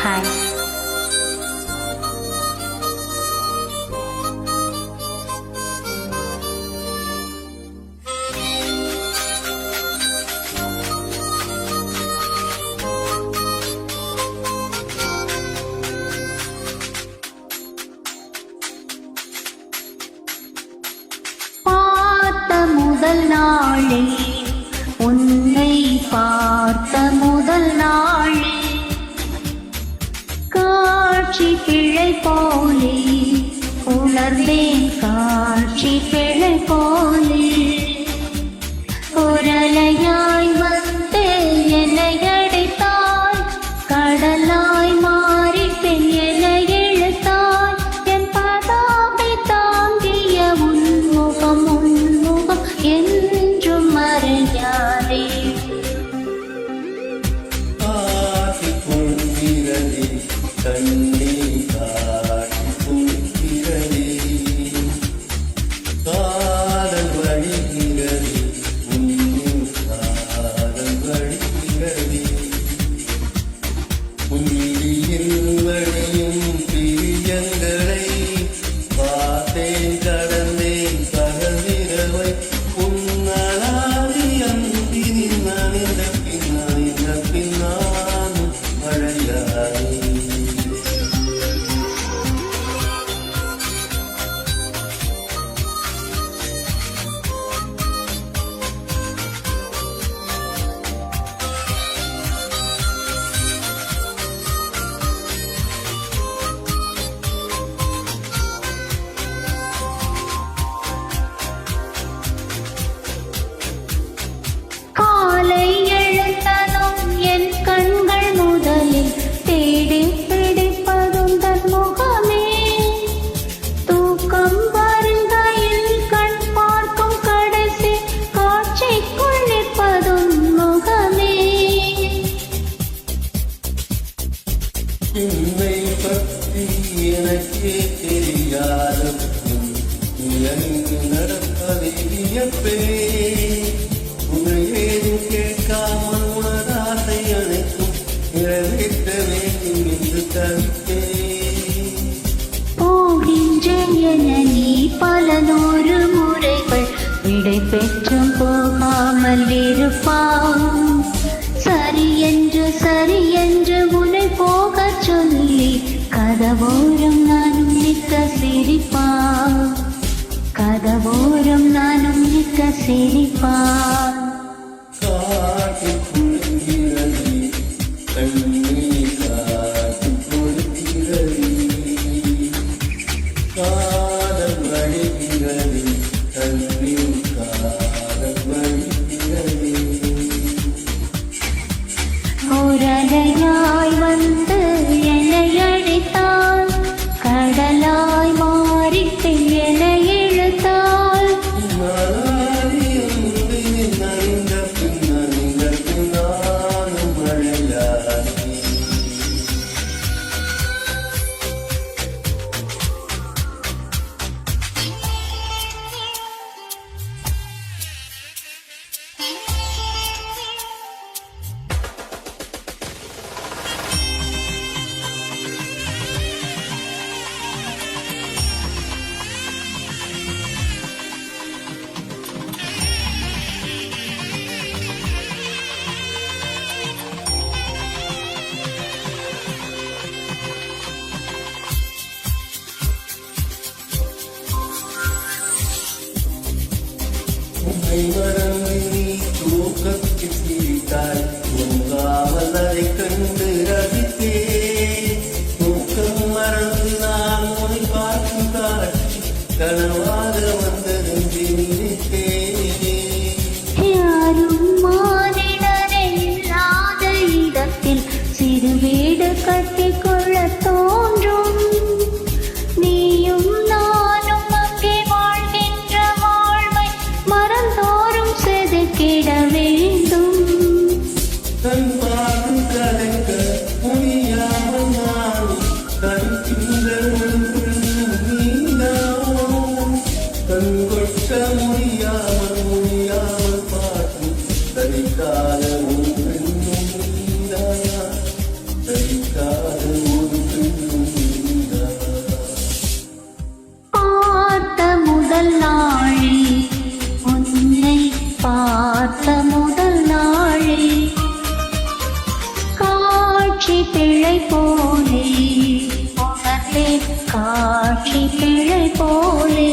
Hi. முதல் நாளே உன்னை பார்த்த முதல் நாளே காட்சி பிழை போலே உணர்ந்தேன், காட்சி பிழை போலே ஒரலையாய் வந்து என்னை அடைத்தாய், கடலாய் மாறி பெண் என்னை இழுத்தாய், என் பதாகை தாங்கிய உன்முகம் என்றும் மறையாதே. ஆசி பொங்கிரதே கண்ணீர் காட்சி பொங்கிரதே, காதல் வழிகிறதே உன்னின் காதல் வழிகிறதே, உன்னியில் வழியும் பிரியங்களை பார்த்தேன் கடந்தேன் பகலிரவை, என்னை பற்றி எனக்கே தெரியாத நடப்பதை வியப்பே, உன்னை ஏதும் கேட்காமல் உனதாசை அனைத்தும் நிறைவேற்ற வேண்டும் என்று தவித்தே. போகின்றேன் என நீ பல நூறு முறைகள் விடை பெற்றும் போகாமல் இருப்பான், சரி என்று உன்னை போகச் சொல்லி கதவோரம் நானும் நிற்க சிரிப்பான், கதவோரம் நானும் நிற்க சிரிப்பான். காட்சி பொங்கிரதே கண்ணீர் காட்சி பொங்கிரதே, காதல் வழிகிறதே கண்ணீர் காதல் வழிகிறதே, ஒரலையாய் வந்து என்னை அழைத்தாய், கடலாய் மாறி என்னை இழுத்தாய், உன்னை மறந்து நீ தூக்கத்தில் சிரித்தாய், தூங்காமல் அதை கண்டு ரசித்தே, தூக்கம் மறந்து நான் உன்னை பார்க்கும் காட்சி கனவாக வந்ததென்று நினைத்தேன். யாரும் மானிடர் இல்லாத இடத்தில் சிறு வீடு கட்டிக்கொள்ள தோன்றும், நீயும் நானும் அங்கே வாழ்கின்ற வாழ்வை மறந்தோறும் செதுக்கிட வேண்டும். தன் பாடும் கலைக்க முடியாமல் நானும் தடுக்கின்ற நீதான், கண் கொட்ட முடியாமல் பாட்டும் தனிக்கால ஒன்றும் நீதான். ரசிக்காத ஒரு பெண்ணும் இருந்தார். பார்த்த முதல் நாளே உன்னை பார்த்த முதல் நாளே காட்சி பிழை போலே உணர்ந்தேன் காட்சி பிழை போலே